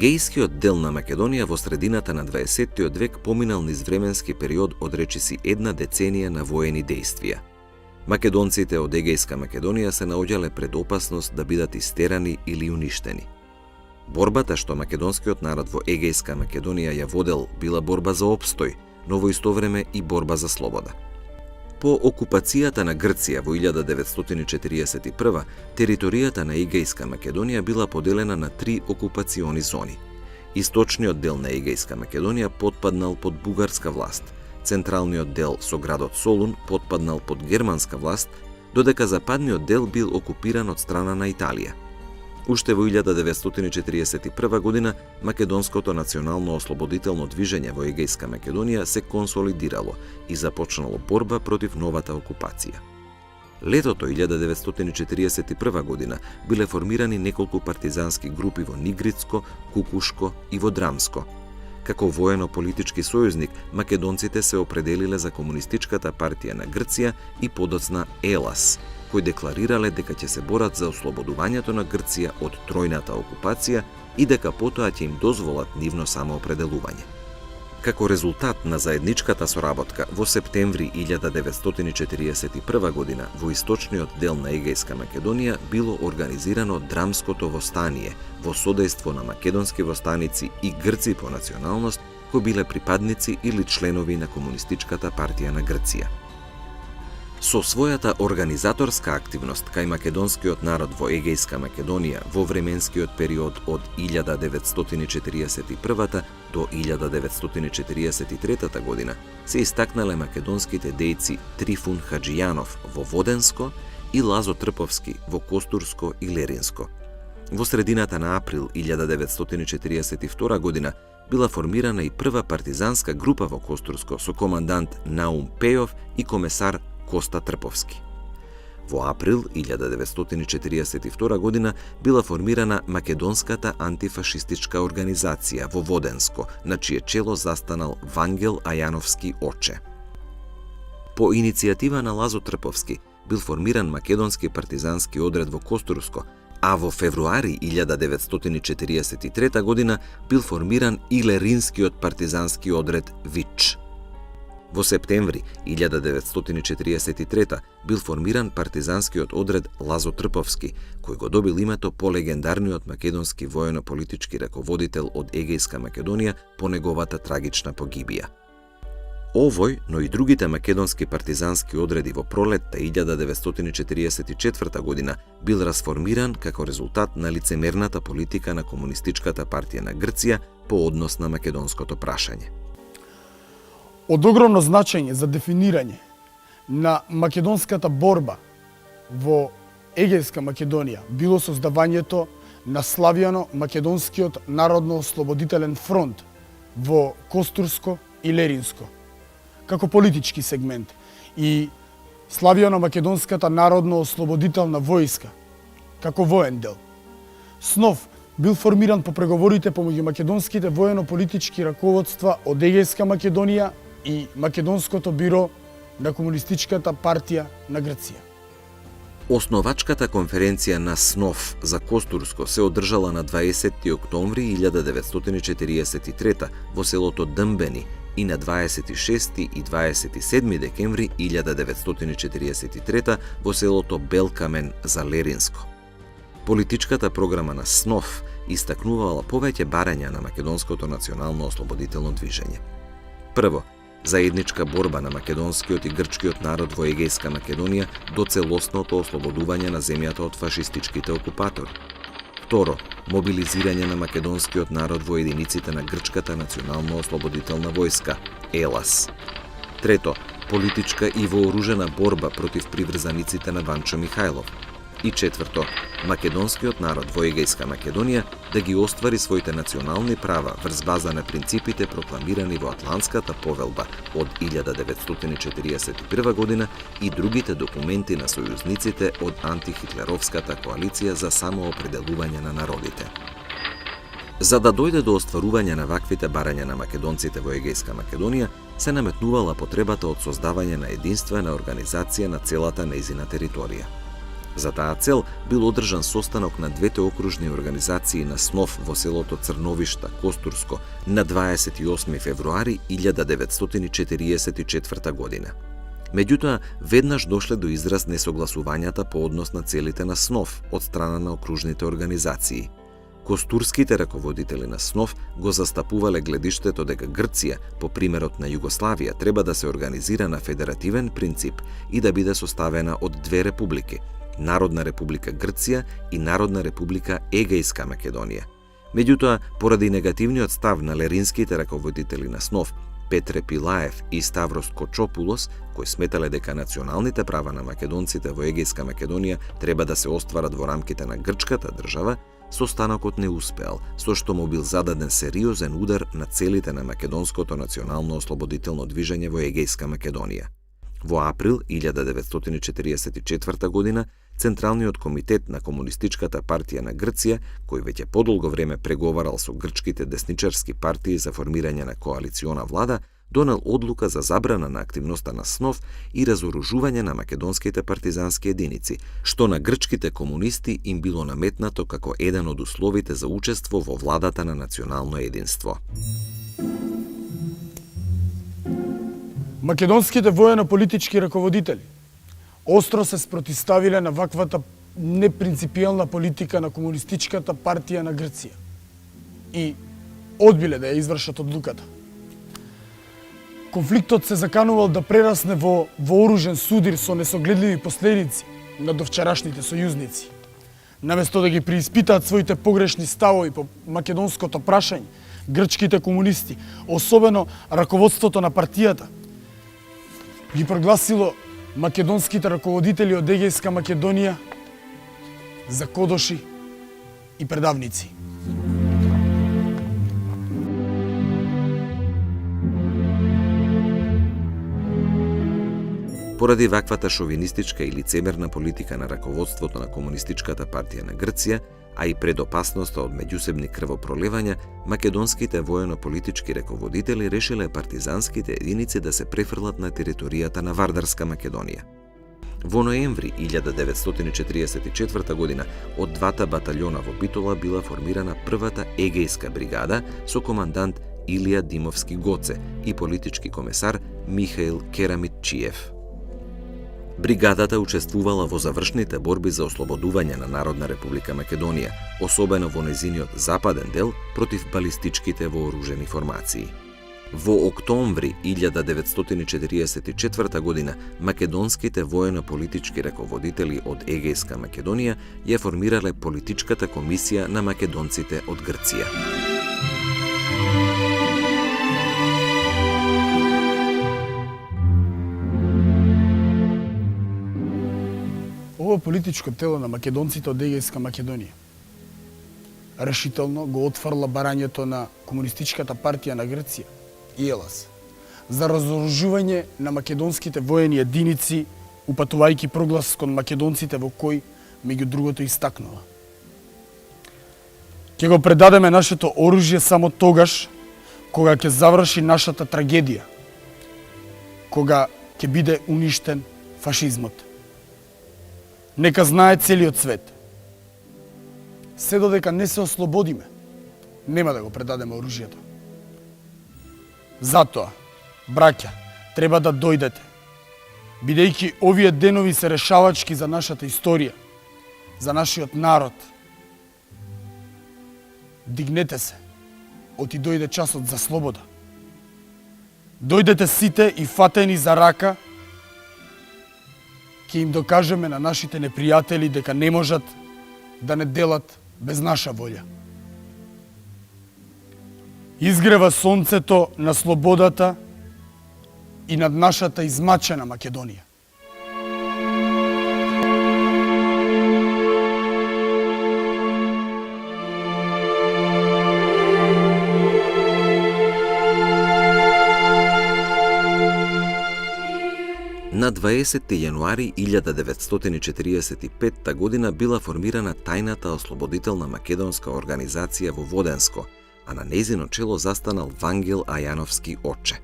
Егејскиот дел на Македонија во средината на 20. век поминал низ временски период од речиси една деценија на воени дејствија. Македонците од Егејска Македонија се наоѓале пред опасност да бидат истерани или уништени. Борбата што македонскиот народ во Егејска Македонија ја водел била борба за опстој, но во исто време и борба за слобода. По окупацијата на Грција во 1941, територијата на Егејска Македонија била поделена на 3 окупациони зони. Источниот дел на Егејска Македонија потпаднал под бугарска власт, централниот дел со градот Солун потпаднал под германска власт, додека западниот дел бил окупиран од страна на Италија. Уште во 1941 година македонското национално ослободително движење во Егејска Македонија се консолидирало и започнало борба против новата окупација. Летото 1941 година биле формирани неколку партизански групи во Нигрицко, Кукушко и во Драмско. Како воено-политички сојузник, македонците се определиле за Комунистичката партија на Грција и подоцна ЕЛАС, кои декларирале дека ќе се борат за ослободувањето на Грција од тројната окупација и дека потоа ќе им дозволат нивно самоопределување. Како резултат на заедничката соработка, во септември 1941 година во источниот дел на Егејска Македонија било организирано Драмското востание во содејство на македонски востаници и грци по националност кои биле припадници или членови на Комунистичката партија на Грција. Со својата организаторска активност кај македонскиот народ во Егејска Македонија во временскиот период од 1941 до 1943 година се истакнале македонските дејци Трифун Хаџијанов во Воденско и Лазо Трповски во Костурско и Леринско. Во средината на април 1942 година била формирана и прва партизанска група во Костурско со командант Наум Пејов и комесар Коста Трповски. Во април 1942 година била формирана Македонската антифашистичка организација во Воденско, на чие чело застанал Вангел Ајановски Оче. По иницијатива на Лазо Трповски бил формиран македонски партизански одред во Костурско, а во февруари 1943 година бил формиран и Леринскиот партизански одред Вич. Во септември 1943 бил формиран партизанскиот одред Лазо Трповски, кој го добил името по легендарниот македонски воено-политички раководител од Егејска Македонија по неговата трагична погибија. Овој, но и другите македонски партизански одреди во пролетта 1944 година бил расформиран како резултат на лицемерната политика на Комунистичката партија на Грција по однос на македонското прашање. Од огромно значење за дефинирање на македонската борба во Егејска Македонија било создавањето на Славјано-Македонскиот народно-ослободителен фронт во Костурско и Леринско, како политички сегмент, и Славјано-Македонската народно-ослободителна војска, како воен дел. СНОВ бил формиран по преговорите помеѓу македонските воено-политички раководства од Егејска Македонија и Македонското биро на Комунистичката партија на Грција. Основачката конференција на СНОВ за Костурско се одржала на 20 октомври 1943 во селото Дмбени и на 26 и 27 декември 1943 во селото Белкамен за Леринско. Политичката програма на СНОВ истакнувала повеќе барања на македонското национално ослободително движење. Прво, заедничка борба на македонскиот и грчкиот народ во Егејска Македонија до целосното ослободување на земјата од фашистичките окупатори. Второ, мобилизирање на македонскиот народ во единиците на Грчката национално ослободителна војска, ЕЛАС. Трето, политичка и вооружена борба против приврзаниците на Ванчо Михајлов. И четврто, македонскиот народ во Егејска Македонија да ги оствари своите национални права врз база на принципите прокламирани во Атлантската повелба од 1941 година и другите документи на сојузниците од антихитлеровската коалиција за самоопределување на народите. За да дојде до остварување на ваквите барања на македонците во Егејска Македонија, се наметнувала потребата од создавање на единствена организација на целата нејзина територија. За таа цел бил одржан состанок на двете окружни организации на СНОВ во селото Црновишта, Костурско, на 28 февруари 1944 година. Меѓутоа, веднаш дошле до израз несогласувањата по однос на целите на СНОВ од страна на окружните организации. Костурските раководители на СНОВ го застапувале гледиштето дека Грција, по примерот на Југославија, треба да се организира на федеративен принцип и да биде составена од две републики – Народна република Грција и Народна република Егејска Македонија. Меѓутоа, поради негативниот став на леринските раководители на СНОВ, Петре Пилаев и Ставрос Кочопулос, кои сметале дека националните права на македонците во Егејска Македонија треба да се остварат во рамките на грчката држава, состанокот не успеал, со што му бил зададен сериозен удар на целите на македонското национално ослободително движење во Егејска Македонија. Во април 1944 година, Централниот комитет на Комунистичката партија на Грција, кој веќе подолго време преговарал со грчките десничарски партии за формирање на коалициона влада, донел одлука за забрана на активноста на СНОВ и разоружување на македонските партизански единици, што на грчките комунисти им било наметнато како еден од условите за учество во владата на национално единство. Македонските воено-политички раководители остро се спротивставиле на ваквата непринципијална политика на Комунистичката партија на Грција и одбиле да ја извршат одлуката. Конфликтот се заканувал да прерасне во вооружен судир со несогледливи последици на довчерашните сојузници. Наместо да ги преиспитаат своите погрешни ставови по македонското прашање, грчките комунисти, особено раководството на партијата, ги прогласило македонските раководители од Егејска Македонија за кодоши и предавници. Поради ваквата шовинистичка и лицемерна политика на раководството на Комунистичката партија на Грција, а и пред опасноста од меѓусебни крвопроливања, македонските воено-политички раководители решиле партизанските единици да се префрлат на територијата на Вардарска Македонија. Во ноември 1944 година од двата батальона во Битола била формирана првата Егејска бригада со командант Илија Димовски Гоце и политички комесар Михаил Керамитчиев. Бригадата учествувала во завршните борби за ослободување на Народна република Македонија, особено во незиниот западен дел против балистичките вооружени формации. Во октомври 1944 година македонските воено-политички раководители од Егејска Македонија ја формирале политичката комисија на македонците од Грција. Ова политичко тело на македонците од Егејска Македонија решително го отфрла барањето на Комунистичката партија на Грција, ИЕЛАС, за разоружување на македонските воени единици, упатувајќи проглас кон македонците во кој, меѓу другото, истакнува: ќе го предадеме нашето оружје само тогаш кога ќе заврши нашата трагедија, кога ќе биде уништен фашизмот. Нека знае целиот свет. Се додека не се ослободиме, нема да го предадеме оружјето. Затоа, браќа, треба да дојдете, бидејќи овие денови се решавачки за нашата историја, за нашиот народ. Дигнете се, оти дојде часот за слобода. Дојдете сите и фатени за рака, ќе им докажеме на нашите непријатели дека не можат да не делат без наша волја. Изгрева сонцето на слободата и над нашата измачена Македонија. На 20 јануари 1945 година била формирана тајната ослободителна македонска организација во Воденско, а на нејзино чело застанал Вангел Ајановски Оче.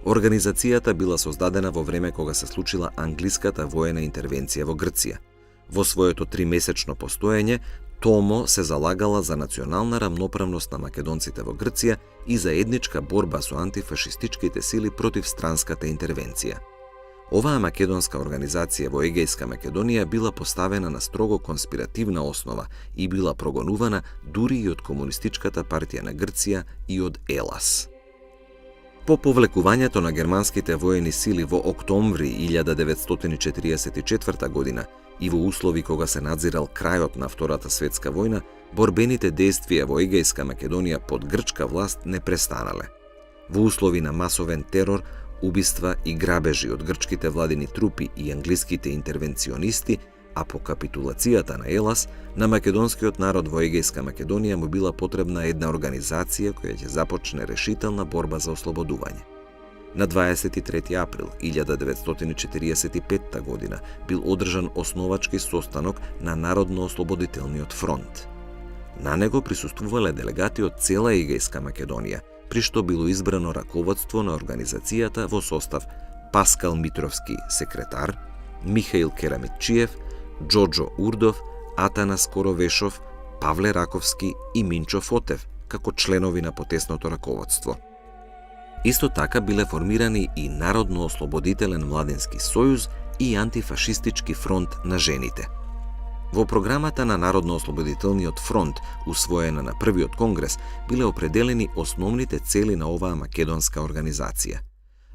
Организацијата била создадена во време кога се случила англиската воена интервенција во Грција. Во своето 3-месечно постоење, ТОМО се залагала за национална рамноправност на македонците во Грција и заедничка борба со антифашистичките сили против странската интервенција. Оваа македонска организација во Егејска Македонија била поставена на строго конспиративна основа и била прогонувана дури и од Комунистичката партија на Грција и од ЕЛАС. По повлекувањето на германските воени сили во октомври 1944 година и во услови кога се надзирал крајот на Втората светска војна, борбените действија во Егејска Македонија под грчка власт не престанале. Во услови на масовен терор, убиства и грабежи од грчките владини трупи и англиските интервенционисти, а по капитулацијата на ЕЛАС, на македонскиот народ во Егејска Македонија му била потребна една организација која ќе започне решителна борба за ослободување. На 23 април 1945 година бил одржан основачки состанок на Народно-ослободителниот фронт. На него присуствувале делегати од цела Егејска Македонија, при што било избрано раководство на организацијата во состав Паскал Митровски, секретар, Михаил Керамитчиев, Джоджо Урдов, Атанас Коровешов, Павле Раковски и Минчо Фотев, како членови на потесното раководство. Исто така биле формирани и Народно-ослободителен младински сојуз и антифашистички фронт на жените. Во програмата на Народно-ослободителниот фронт, усвоена на првиот конгрес, биле определени основните цели на оваа македонска организација.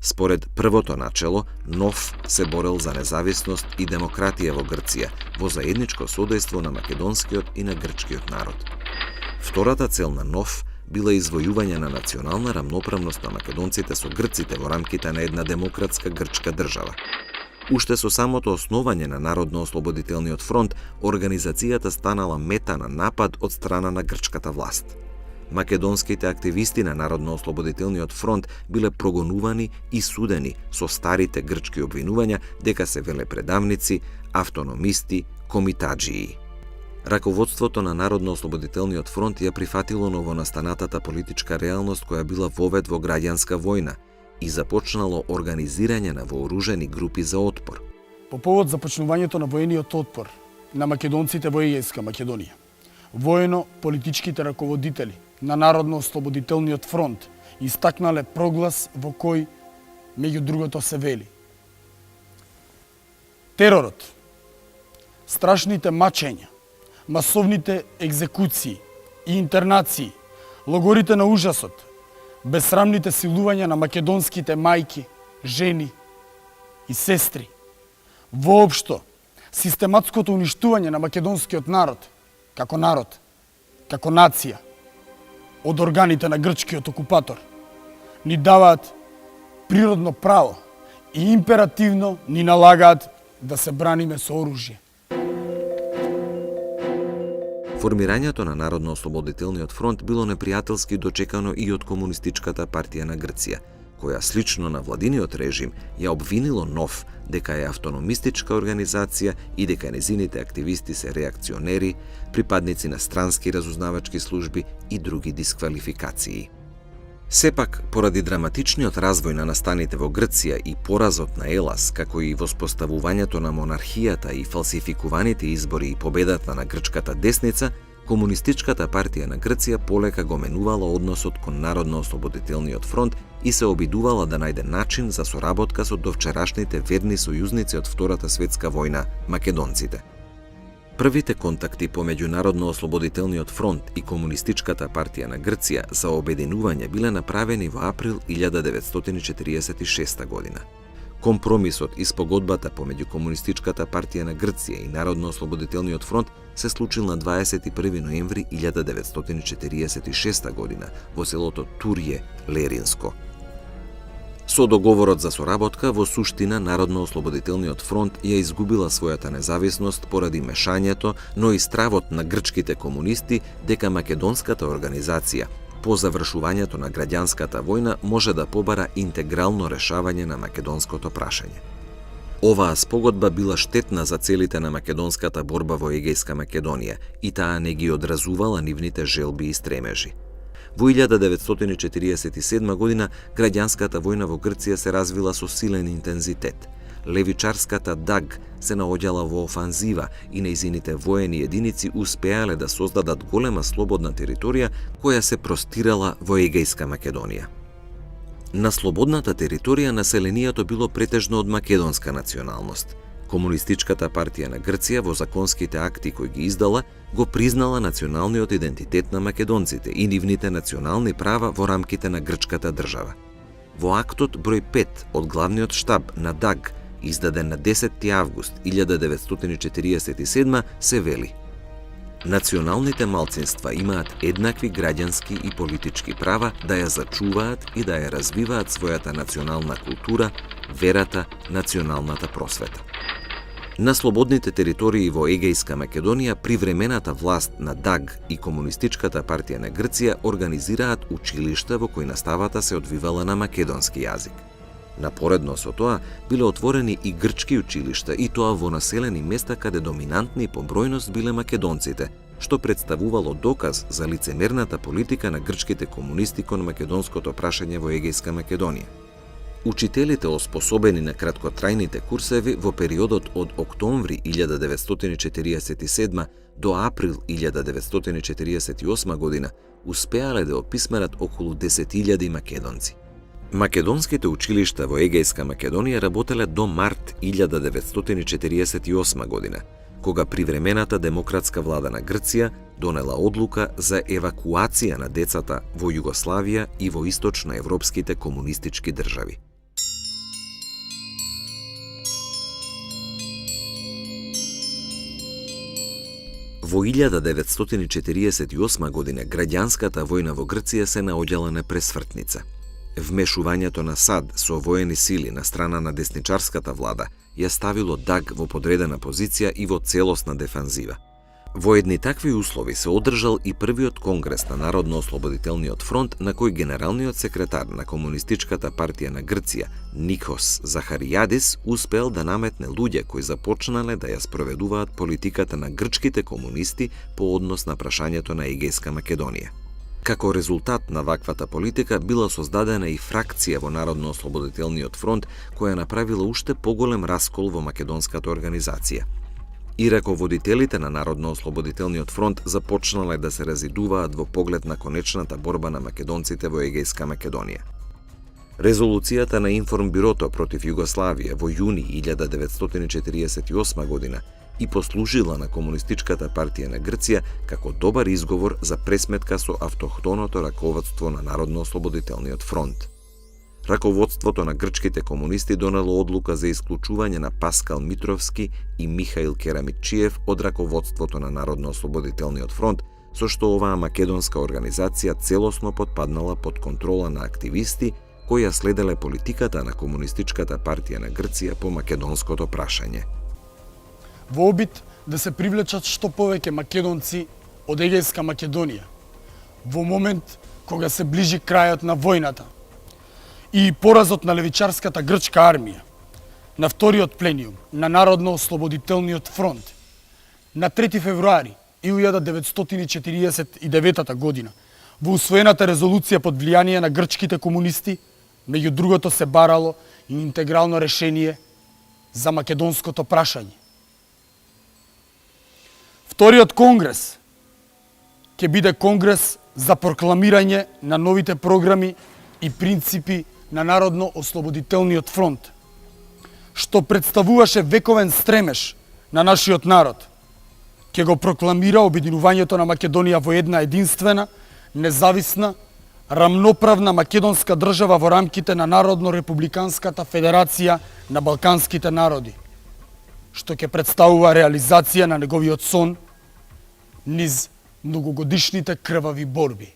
Според првото начело, НОФ се борел за независност и демократија во Грција, во заедничко содејство на македонскиот и на грчкиот народ. Втората цел на НОФ била извојување на национална рамноправност на македонците со грците во рамките на една демократска грчка држава. Уште со самото основање на Народно-ослободителниот фронт, организацијата станала мета на напад од страна на грчката власт. Македонските активисти на Народно-ослободителниот фронт биле прогонувани и судени со старите грчки обвинувања дека се велепредавници, автономисти, комитаджии. Раководството на Народно-ослободителниот фронт ја прифатило новонастанатата политичка реалност која била вовед во граѓанска војна и започнало организирање на вооружени групи за отпор. По повод започнувањето на воениот отпор на македонците во Егејска Македонија, воено-политичките раководители на Народно-ослободителниот фронт истакнале проглас во кој, меѓу другото, се вели: теророт, страшните мачења, масовните екзекуции и интернации, логорите на ужасот, безсрамните силувања на македонските мајки, жени и сестри, воопшто систематското уништување на македонскиот народ, како нација, од органите на грчкиот окупатор, ни даваат природно право и императивно ни налагаат да се браниме со оружје. Формирањето на Народно-ослободителниот фронт било непријателски дочекано и од Комунистичката партија на Грција, која слично на владиниот режим ја обвинило НОФ дека е автономистичка организација и дека незините активисти се реакционери, припадници на странски разузнавачки служби и други дисквалификации. Сепак, поради драматичниот развој на настаните во Грција и поразот на ЕЛАС, како и воспоставувањето на монархијата и фалсификуваните избори и победата на грчката десница, Комунистичката партија на Грција полека го менувала односот кон Народно-ослободителниот фронт и се обидувала да најде начин за соработка со довчерашните верни сојузници од Втората светска војна, македонците. Првите контакти помеѓу Народно-ослободителниот фронт и Комунистичката партија на Грција за обединување биле направени во април 1946 година. Компромисот и спогодбата помеѓу Комунистичката партија на Грција и Народно-ослободителниот фронт се случил на 21 ноември 1946 година во селото Турје, Леринско. Со договорот за соработка, во суштина Народно-ослободителниот фронт ја изгубила својата независност поради мешањето, но и стравот на грчките комунисти дека македонската организација по завршувањето на граѓанската војна може да побара интегрално решавање на македонското прашање. Оваа спогодба била штетна за целите на македонската борба во Егејска Македонија и таа не ги одразувала нивните желби и стремежи. Во 1947 година граѓанската војна во Грција се развила со силен интензитет, левичарската ДАГ се наоѓала во офанзива и нејзините воени единици успеале да создадат голема слободна територија која се простирала во Егејска Македонија. На слободната територија населението било претежно од македонска националност. Комунистичката партија на Грција во законските акти кои ги издала го признала националниот идентитет на македонците и нивните национални права во рамките на грчката држава. Во актот број 5 од главниот штаб на ДАГ, издаден на 10 август 1947, се вели: националните малцинства имаат еднакви граѓански и политички права да ја зачуваат и да ја развиваат својата национална култура, верата, националната просвета. На слободните територии во Егејска Македонија привремената власт на ДАГ и Комунистичката партија на Грција организираат училишта во кои наставата се одвивала на македонски јазик. Напоредно со тоа биле отворени и грчки училишта, и тоа во населени места каде доминантни по бројност биле македонците, што представувало доказ за лицемерната политика на грчките комунисти кон македонското прашање во Егејска Македонија. Учителите оспособени на краткотрајните курсеви во периодот од октомври 1947 до април 1948 година успеале да описмерат околу 10.000 македонци. Македонските училишта во Егејска Македонија работеле до март 1948 година, кога привремената демократска влада на Грција донела одлука за евакуација на децата во Југославија и во источноевропските комунистички држави. Во 1948 година граѓанската војна во Грција се наоѓала на пресвртница. Вмешувањето на САД со воени сили на страна на десничарската влада ја ставило ДАГ во подредена позиција и во целосна дефанзива. Во едни такви услови се одржал и првиот конгрес на Народно-ослободителниот фронт, на кој генералниот секретар на Комунистичката партија на Грција, Никос Захаријадис, успел да наметне луѓе кои започнале да ја спроведуваат политиката на грчките комунисти по однос на прашањето на Егејска Македонија. Како резултат на ваквата политика била создадена и фракција во Народно-ослободителниот фронт која направила уште поголем раскол во македонската организација. И раководителите на Народно-ослободителниот фронт започнале да се разидуваат во поглед на конечната борба на македонците во Егејска Македонија. Резолуцијата на Информбирото против Југославија во јуни 1948 година и послужила на Комунистичката партија на Грција како добар изговор за пресметка со автохтоното раководство на Народно-ослободителниот фронт. Раководството на грчките комунисти донело одлука за исклучување на Паскал Митровски и Михаил Керамитчиев од раководството на Народно-ослободителниот фронт, со што оваа македонска организација целосно потпаднала под контрола на активисти кои ја следеле политиката на Комунистичката партија на Грција по македонското прашање. Во обид да се привлечат што повеќе македонци од Егејска Македонија, во момент кога се ближи крајот на војната и поразот на левичарската грчка армија, на вториот плениум на Народно-ослободителниот фронт, на 3 февруари 1949 година, во усвоената резолуција под влијание на грчките комунисти, меѓу другото се барало и интегрално решение за македонското прашање. Вториот конгрес ќе биде конгрес за прокламирање на новите програми и принципи на Народно-ослободителниот фронт, што представуваше вековен стремеж на нашиот народ. Ќе го прокламира обединувањето на Македонија во една единствена, независна, рамноправна македонска држава во рамките на Народно-републиканската федерација на балканските народи, што ќе представува реализација на неговиот сон низ многогодишните крвави борби.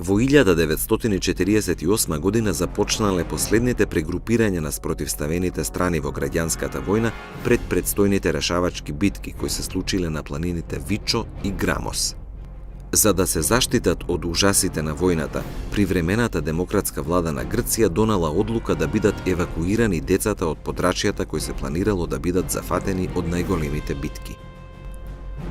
Во 1948 година започнале последните прегрупирања на спротивставените страни во граѓанската војна пред предстојните решавачки битки кои се случиле на планините Вичо и Грамос. За да се заштитат од ужасите на војната, привремената демократска влада на Грција донела одлука да бидат евакуирани децата од подрачјата кои се планирало да бидат зафатени од најголемите битки.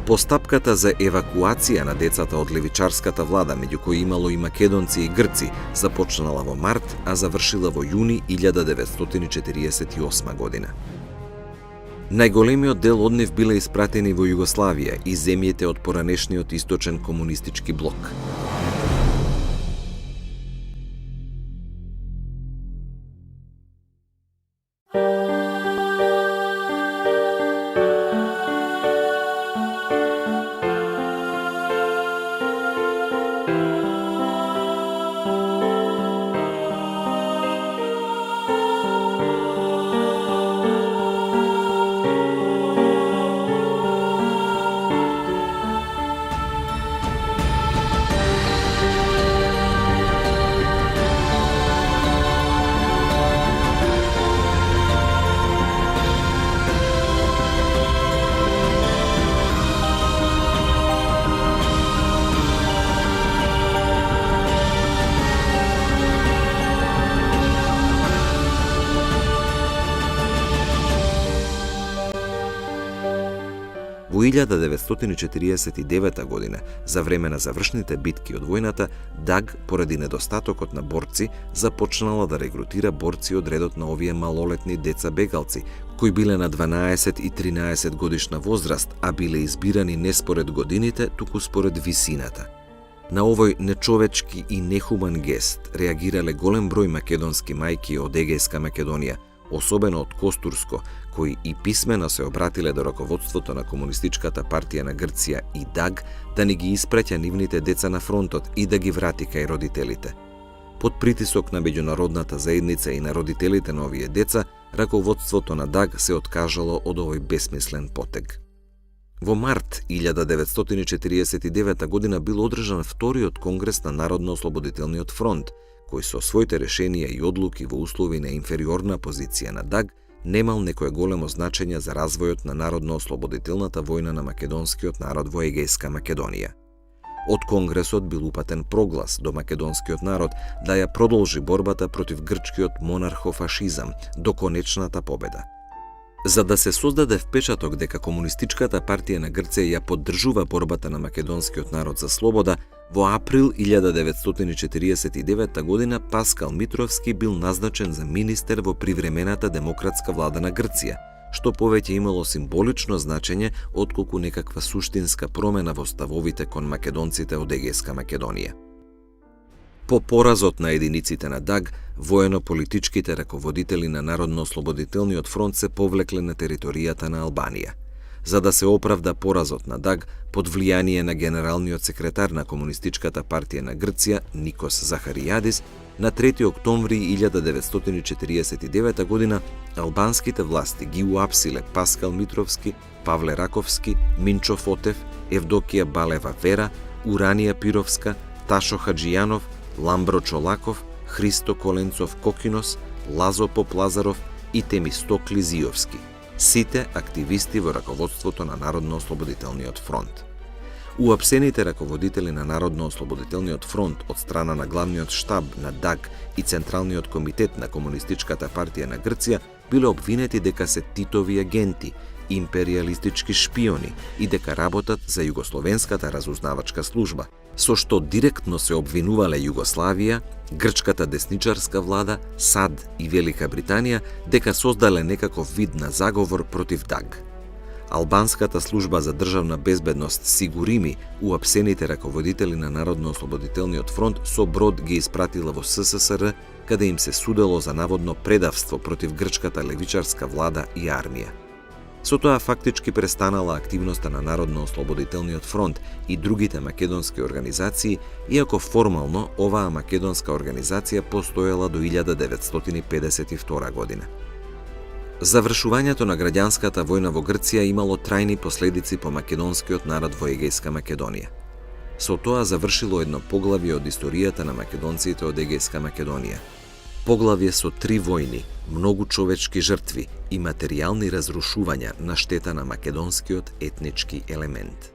Постапката за евакуација на децата од левичарската влада, меѓу кои имало и македонци и грци, започнала во март, а завршила во јуни 1948 година. Најголемиот дел од нив биле испратени во Југославија и земјите од поранешниот источен комунистички блок. Во 1949 година, за време на завршните битки од војната, ДАГ, поради недостатокот на борци, започнала да регрутира борци од редот на овие малолетни деца бегалци, кои биле на 12 и 13 годишна возраст, а биле избирани не според годините, туку според висината. На овој нечовечки и нехуман гест реагирале голем број македонски мајки од Егејска Македонија, особено од Костурско, кои и писмено се обратиле до раководството на Комунистичката партија на Грција и ДАГ да не ги испраќа нивните деца на фронтот и да ги врати кај родителите. Под притисок на меѓународната заедница и на родителите на овие деца, раководството на ДАГ се откажало од овој бесмислен потег. Во март 1949 година бил одржан вториот конгрес на Народно-ослободителниот фронт, кој со своите решенија и одлуки во услови на инфериорна позиција на ДАГ немал некое големо значење за развојот на Народно-ослободителната војна на македонскиот народ во Егејска Македонија. Од Конгресот бил упатен проглас до македонскиот народ да ја продолжи борбата против грчкиот монархофашизам до конечната победа. За да се создаде впечаток дека Комунистичката партија на Грција ја поддржува борбата на македонскиот народ за слобода, во април 1949 година Паскал Митровски бил назначен за министер во привремената демократска влада на Грција, што повеќе имало символично значење отколку некаква суштинска промена во ставовите кон македонците од Егејска Македонија. По поразот на единиците на ДАГ, воено-политичките раководители на Народно-ослободителниот фронт се повлекле на територијата на Албанија. За да се оправда поразот на ДАГ, под влијание на генералниот секретар на Комунистичката партија на Грција, Никос Захаријадис, на 3 октомври 1949 година албанските власти ги уапсиле Паскал Митровски, Павле Раковски, Минчо Фотев, Евдокија Балева Вера, Уранија Пировска, Ташо Хаджијанов, Ламбро Чолаков, Христо Коленцов Кокинос, Лазо Поплазаров и Темистокли Зиовски, сите активисти во раководството на Народно-ослободителниот фронт. Уапсените раководители на Народно-ослободителниот фронт од страна на главниот штаб на ДАГ и Централниот комитет на Комунистичката партија на Грција биле обвинети дека се Титови агенти, империалистички шпиони и дека работат за Југословенската разузнавачка служба, со што директно се обвинувале Југославија, грчката десничарска влада, САД и Велика Британија дека создале некаков вид на заговор против ДАГ. Албанската служба за државна безбедност Сигурими уапсените раководители на Народно-ослободителниот фронт со брод ги испратила во СССР, каде им се судело за наводно предавство против грчката левичарска влада и армија. Со тоа фактички престанала активноста на Народно-ослободителниот фронт и другите македонски организации, иако формално оваа македонска организација постоела до 1952 година. Завршувањето на граѓанската војна во Грција имало трајни последици по македонскиот народ во Егејска Македонија. Со тоа завршило едно поглавје од историјата на македонците од Егејска Македонија. Поглавје со 3 војни, многу човечки жртви и материјални разрушувања на штета на македонскиот етнички елемент.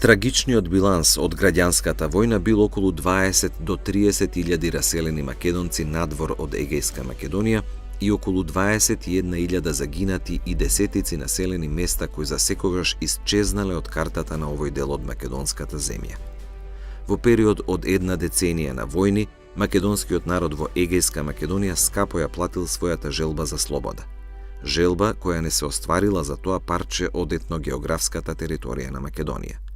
Трагичниот биланс од граѓанската војна бил околу 20 до 30 илјади раселени македонци надвор од Егејска Македонија, и околу 21.000 загинати и десетици населени места кои за секогаш исчезнале од картата на овој дел од македонската земја. Во период од една деценија на војни, македонскиот народ во Егејска Македонија скапо ја платил својата желба за слобода. Желба која не се остварила за тоа парче од етногеографската територија на Македонија.